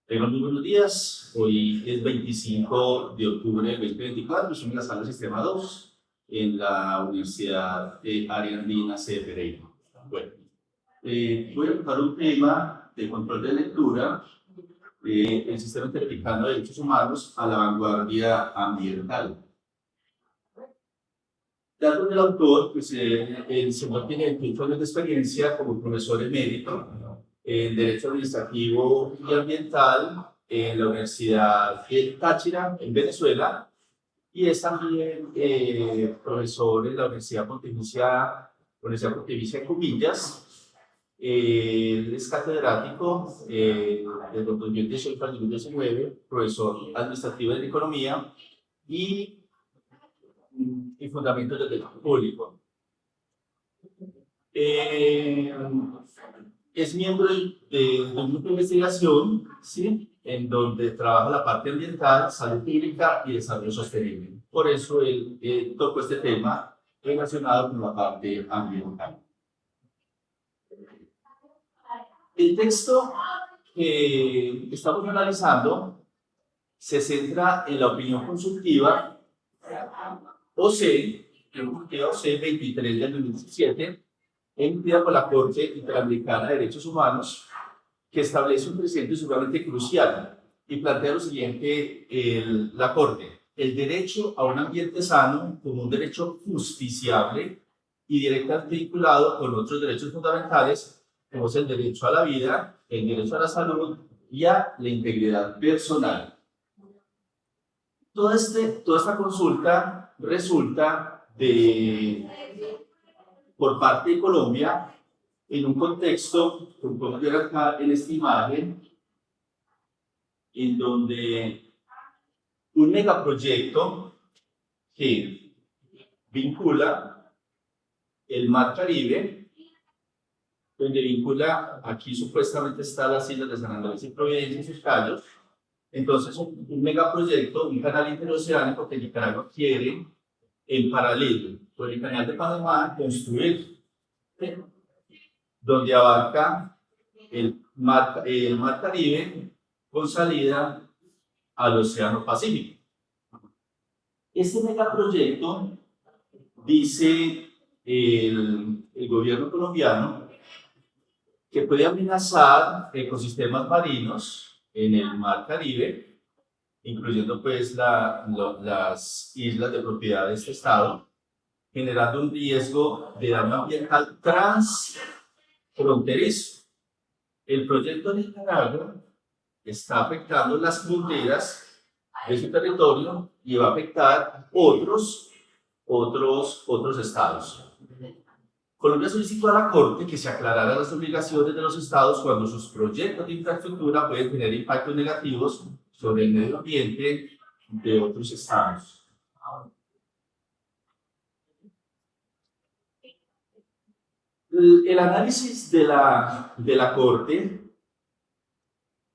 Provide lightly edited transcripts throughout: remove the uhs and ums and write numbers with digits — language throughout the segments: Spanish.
Tengan muy buenos días. Hoy es 25 de octubre del 2024. Somos en la sala Sistema 2 en la Universidad Área Andina C. Pereira. Bueno, voy a tocar un tema de control de lectura, el sistema interamericano de derechos humanos a la vanguardia ambiental. Datos del autor, pues el señor tiene 28 años de experiencia como profesor emérito en Derecho Administrativo y Ambiental en la Universidad del Táchira, en Venezuela, y es también profesor en la Universidad Pontificia en Comillas. Él es catedrático desde el 2018 al 2019, profesor administrativo de Economía y fundamentos del derecho público. Es miembro de un grupo de investigación, ¿sí?, en donde trabaja la parte ambiental, salud pública y desarrollo sostenible. Por eso él tocó este tema relacionado con la parte ambiental. El texto que estamos analizando se centra en la opinión consultiva OC 23 del 2017, emitida por la Corte Interamericana de Derechos Humanos, que establece un precedente sumamente crucial y plantea lo siguiente: la Corte: el derecho a un ambiente sano como un derecho justiciable y directamente vinculado con otros derechos fundamentales, como es el derecho a la vida, el derecho a la salud y a la integridad personal. Toda esta consulta resulta por parte de Colombia en un contexto, como podemos ver acá en esta imagen, en donde un megaproyecto que vincula el Mar Caribe, donde vincula, aquí supuestamente están las islas de San Andrés y Providencia y sus cayos. Entonces, un megaproyecto, un canal interoceánico que Nicaragua quiere en paralelo con el canal de Panamá construir, donde abarca el mar Caribe con salida al Océano Pacífico. Este megaproyecto, dice el gobierno colombiano, que puede amenazar ecosistemas marinos en el mar Caribe, incluyendo pues las islas de propiedad de este estado, generando un riesgo de daño ambiental transfronterizo. El proyecto de Nicaragua está afectando las fronteras de su territorio y va a afectar otros estados. Colombia solicitó a la Corte que se aclararan las obligaciones de los estados cuando sus proyectos de infraestructura pueden tener impactos negativos sobre el medio ambiente de otros estados. El análisis de la Corte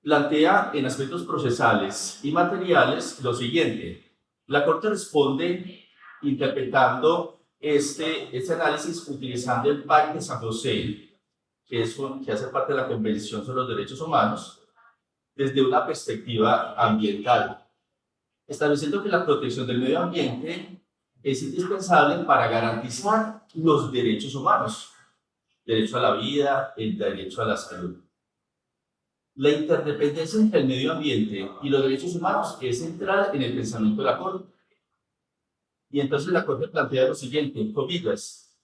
plantea en aspectos procesales y materiales lo siguiente: la Corte responde interpretando este análisis utilizando el Pacto de San José, que hace parte de la Convención sobre los Derechos Humanos, desde una perspectiva ambiental, estableciendo que la protección del medio ambiente es indispensable para garantizar los derechos humanos: derecho a la vida, el derecho a la salud. La interdependencia entre el medio ambiente y los derechos humanos es central en el pensamiento de la Corte. Y entonces la Corte plantea lo siguiente, comillas: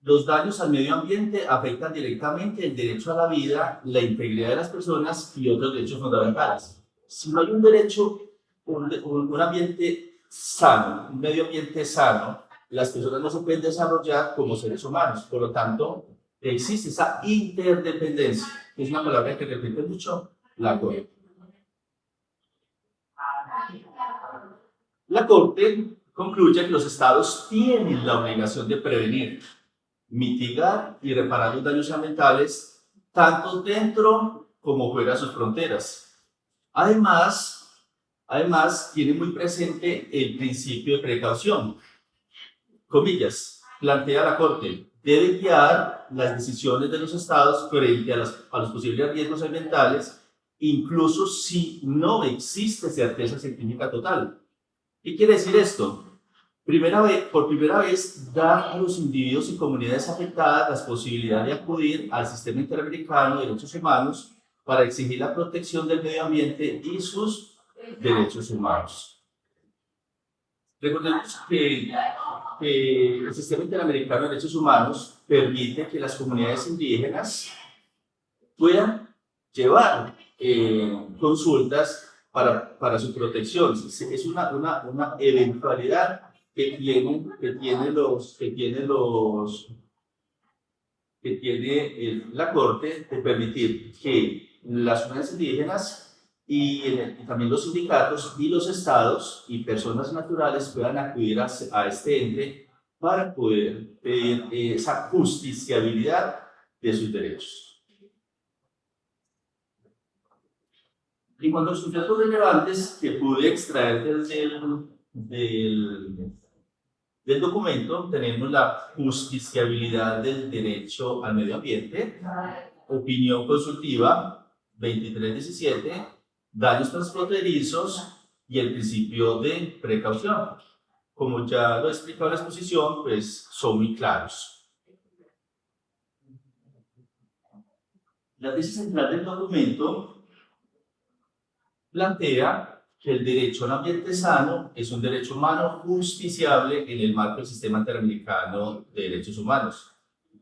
los daños al medio ambiente afectan directamente el derecho a la vida, la integridad de las personas y otros derechos fundamentales. Si no hay un derecho, un ambiente sano, un medio ambiente sano, las personas no se pueden desarrollar como seres humanos. Por lo tanto, existe esa interdependencia, que es una palabra que repite mucho la Corte. La Corte concluye que los estados tienen la obligación de prevenir, mitigar y reparar los daños ambientales tanto dentro como fuera de sus fronteras. Además, tiene muy presente el principio de precaución. Comillas, plantea la Corte: debe guiar las decisiones de los estados frente a los posibles riesgos ambientales incluso si no existe certeza científica total. ¿Qué quiere decir esto? Por primera vez, dar a los individuos y comunidades afectadas la posibilidad de acudir al Sistema Interamericano de Derechos Humanos para exigir la protección del medio ambiente y sus derechos humanos. Recordemos que el Sistema Interamericano de Derechos Humanos permite que las comunidades indígenas puedan llevar consultas para su protección. Es una eventualidad que tiene la Corte de permitir que las comunidades indígenas y también los sindicatos y los estados y personas naturales puedan acudir a este ente para poder pedir esa justiciabilidad de sus derechos. En cuanto a los datos relevantes que pude extraer del documento, tenemos la justiciabilidad del derecho al medio ambiente, opinión consultiva 2317, daños transfronterizos y el principio de precaución. Como ya lo he explicado en la exposición, pues son muy claros. La tesis central del documento plantea que el derecho a un ambiente sano es un derecho humano justiciable en el marco del Sistema Interamericano de Derechos Humanos.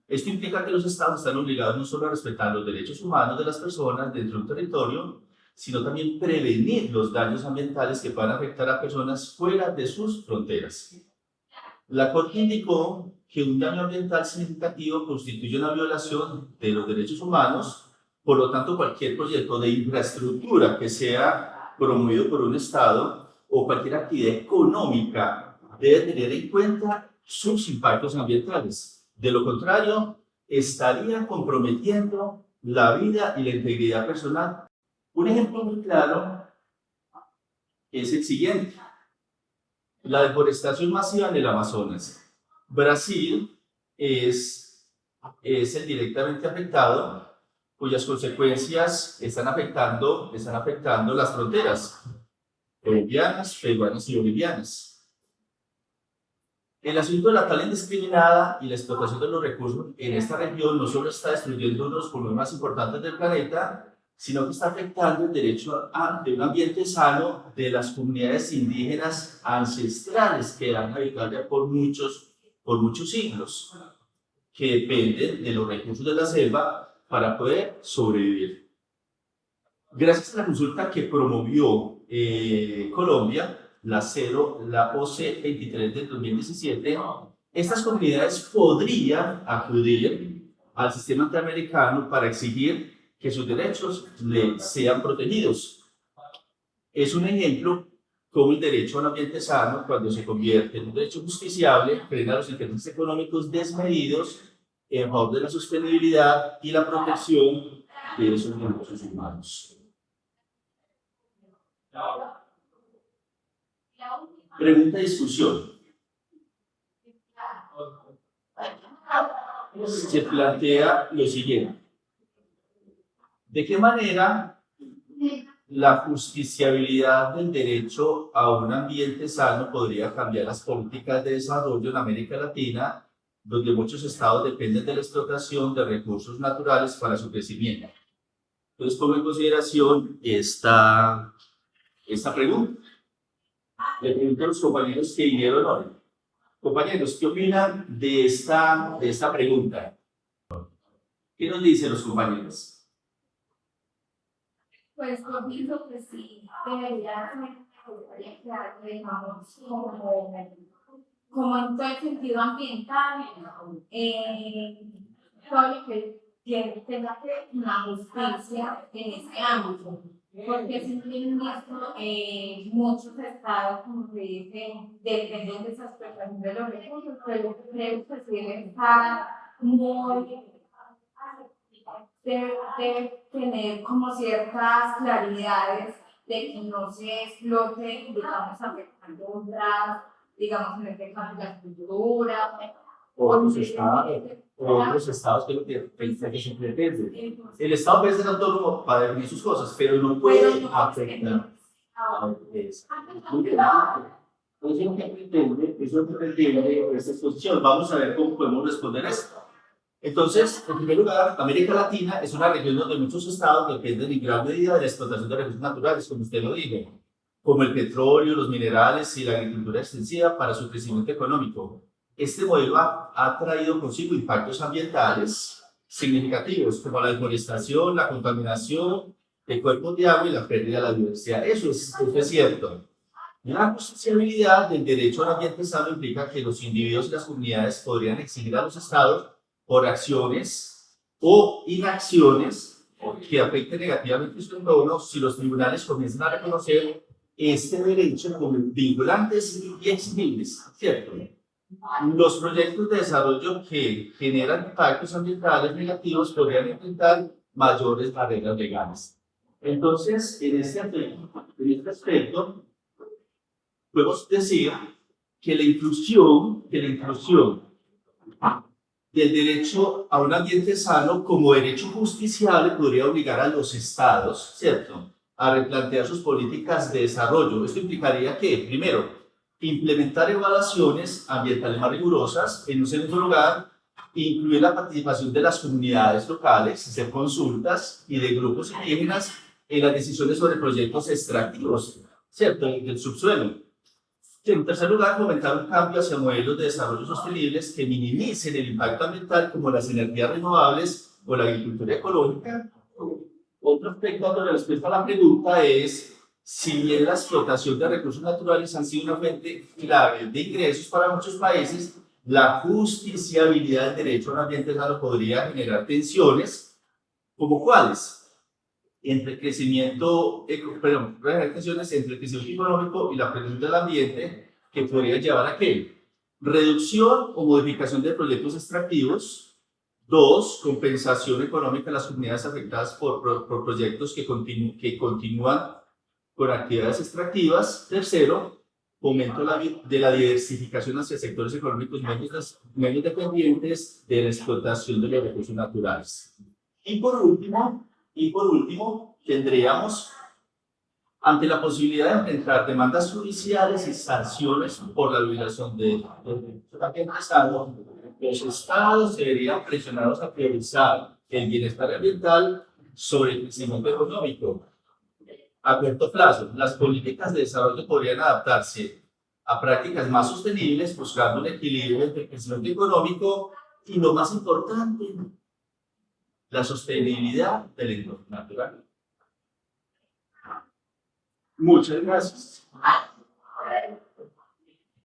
Esto implica que los estados están obligados no solo a respetar los derechos humanos de las personas dentro de un territorio, sino también prevenir los daños ambientales que puedan afectar a personas fuera de sus fronteras. La Corte indicó que un daño ambiental significativo constituye una violación de los derechos humanos. Por lo tanto, cualquier proyecto de infraestructura que sea promovido por un Estado o cualquier actividad económica debe tener en cuenta sus impactos ambientales. De lo contrario, estaría comprometiendo la vida y la integridad personal. Un ejemplo muy claro es el siguiente: la deforestación masiva en el Amazonas. Brasil es el directamente afectado, cuyas consecuencias están afectando las fronteras colombianas, peruanas y bolivianas. El asunto de la tala indiscriminada y la explotación de los recursos en esta región no solo está destruyendo uno de los pulmones más importantes del planeta, sino que está afectando el derecho de un ambiente sano de las comunidades indígenas ancestrales que han habitado ya por muchos siglos, que dependen de los recursos de la selva para poder sobrevivir. Gracias a la consulta que promovió Colombia, la OC 23 del 2017, estas comunidades podrían acudir al sistema interamericano para exigir que sus derechos sean protegidos. Es un ejemplo cómo el derecho a un ambiente sano, cuando se convierte en un derecho justiciable, frena los intereses económicos desmedidos en favor de la sostenibilidad y la protección de esos derechos humanos. Pregunta y discusión. Se plantea lo siguiente: ¿de qué manera la justiciabilidad del derecho a un ambiente sano podría cambiar las políticas de desarrollo en América Latina, donde muchos estados dependen de la explotación de recursos naturales para su crecimiento? Entonces, pongo en consideración esta pregunta. Le pregunto a los compañeros que vinieron hoy. Compañeros, ¿qué opinan de esta pregunta? ¿Qué nos dicen los compañeros? Pues yo pienso que sí, debería crear, digamos, como en todo el sentido ambiental, todo lo que tenga que ver una justicia en ese ámbito. Porque simplemente muchos estados, como se dice, dependen de esa explotación de los recursos, pero creo que sí está muy debe tener como ciertas claridades de que no se explote, digamos, afectando otras, digamos, en este caso la cultura, otros estados que lo que se pretende. El Estado puede ser autónomo para definir sus cosas, pero no puede afectar a otros. Muy bien. Eso es lo que pretende esta exposición. Vamos a ver cómo podemos responder esto. Entonces, en primer lugar, América Latina es una región donde muchos estados dependen en gran medida de la explotación de recursos naturales, como usted lo dijo, como el petróleo, los minerales y la agricultura extensiva para su crecimiento económico. Este modelo ha traído consigo impactos ambientales significativos, como la deforestación, la contaminación de cuerpos de agua y la pérdida de la biodiversidad. Eso es cierto. La justiciabilidad del derecho al ambiente sano implica que los individuos y las comunidades podrían exigir a los estados por acciones o inacciones que afecten negativamente su entorno si los tribunales comienzan a reconocer este derecho como vinculantes y exigibles, ¿cierto? Los proyectos de desarrollo que generan impactos ambientales negativos podrían enfrentar mayores barreras legales. Entonces, en este aspecto podemos decir que la inclusión del derecho a un ambiente sano como derecho justiciable podría obligar a los estados, ¿cierto?, a replantear sus políticas de desarrollo. Esto implicaría que, primero, implementar evaluaciones ambientales más rigurosas. En un segundo lugar, incluir la participación de las comunidades locales, hacer consultas y de grupos indígenas en las decisiones sobre proyectos extractivos, ¿cierto?, del subsuelo. En tercer lugar, fomentar un cambio hacia modelos de desarrollo sostenibles que minimicen el impacto ambiental, como las energías renovables o la agricultura ecológica. Otro aspecto de respuesta a la pregunta es, si bien la explotación de recursos naturales han sido una fuente clave de ingresos para muchos países, la justiciabilidad del derecho a un ambiente sano podría generar tensiones, ¿como cuáles? Entre el crecimiento, tensiones entre el crecimiento económico y la protección del ambiente, que podría llevar a ¿qué? Reducción o modificación de proyectos extractivos. 2, compensación económica a las comunidades afectadas por proyectos que continúan con actividades extractivas. Tercero, fomento de la diversificación hacia sectores económicos menos dependientes de la explotación de los recursos naturales. Y por último, tendríamos, ante la posibilidad de enfrentar demandas judiciales y sanciones por la violación de derechos ambientales, los estados se verían presionados a priorizar el bienestar ambiental sobre el crecimiento económico. A corto plazo, las políticas de desarrollo podrían adaptarse a prácticas más sostenibles, buscando un equilibrio entre el crecimiento económico y, lo más importante, la sostenibilidad del entorno natural. Muchas gracias.